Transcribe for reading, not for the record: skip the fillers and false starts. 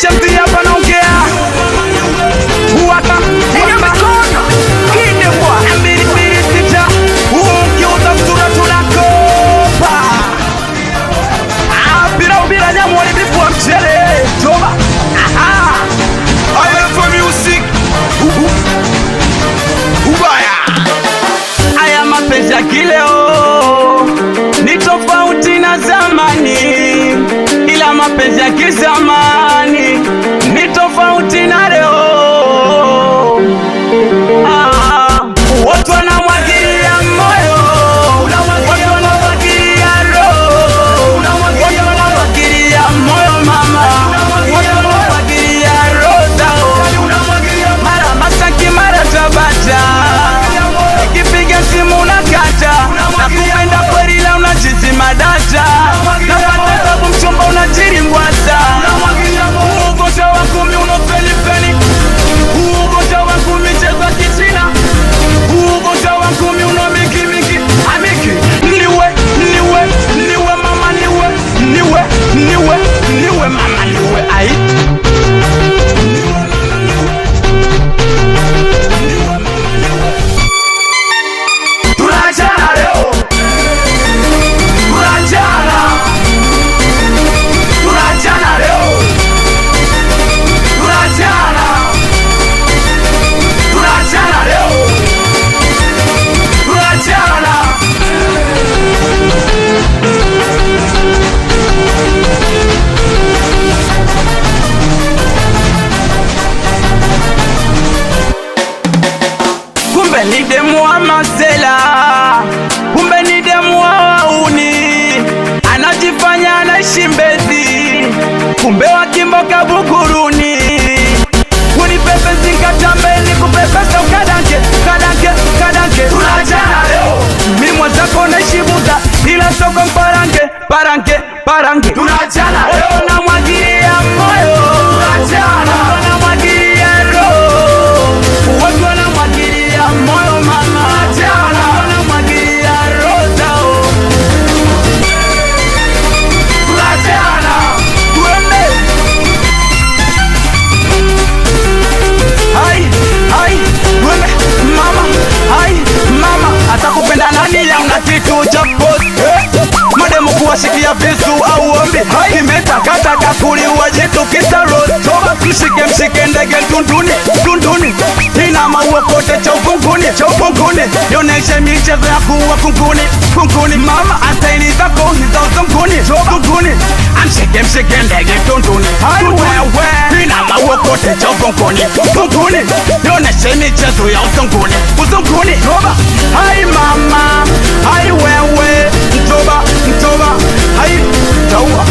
Shamsi hapa naongea. Waka mikono kinde kwa mbili mbili sita. Ukiuza sura tunakopa. Bila nyamu walipipua mchele. Toba. I am for music. Ubaya. Haya mapenzi ya kileo ni tofauti na zamani, ila mapenzi ya kizamani ni tofauti na leo. Watu wanamwagilia moyo, watu wanamwagilia roho, watu wanamwagilia moyo mama, watu wanamwagilia roho zao. Mara Masaki mara Tabata, ikipiga simu unakata, na kupenda kweli la unajizima data, na pata sabu mchumba unajiri ngwasa. Ugonjwa wa kumi unofeli feli, ugonjwa wa kumi cheza kichina, ugonjwa wa kumi unomiki miki amiki. Niwe mama niwe mama niwe ai. Tunachana leo, tunachana leo, tunachana leo, tunachana. Kumbe ni demu wa masela, kumbe ni demu wa wauni, anajifanya anaishi Mbezi, kumbe wakimboka Buguruni. Kunipepezi nkatambeni kupepesa ukadanke. Tunachana leo, mimwa zako naishi Buza, ila soko Parange. Tunachana leo, namwagilia moyo, wanamwagilia roho, watu wanamwagilia moyo mama, wanamwagilia roho zao. Tunachana, tuende. Hai, tuende mama, atakupenda nani ya una kitu cha post. Mademu kuwashikia visu au ombi, kimetakataka kuliwa jitu kisa rosto. Mshike ndege tunduni, ina maua kote cha ufunguni, yoneshe michezo ya kuwa kunguni. Mama astaili zako hiza uzunguni, mshike ndege tunduni, ina maua kote cha ufunguni, yoneshe michezo ya uzunguni. Hai mama, hai wewe, mtoba, hai taua.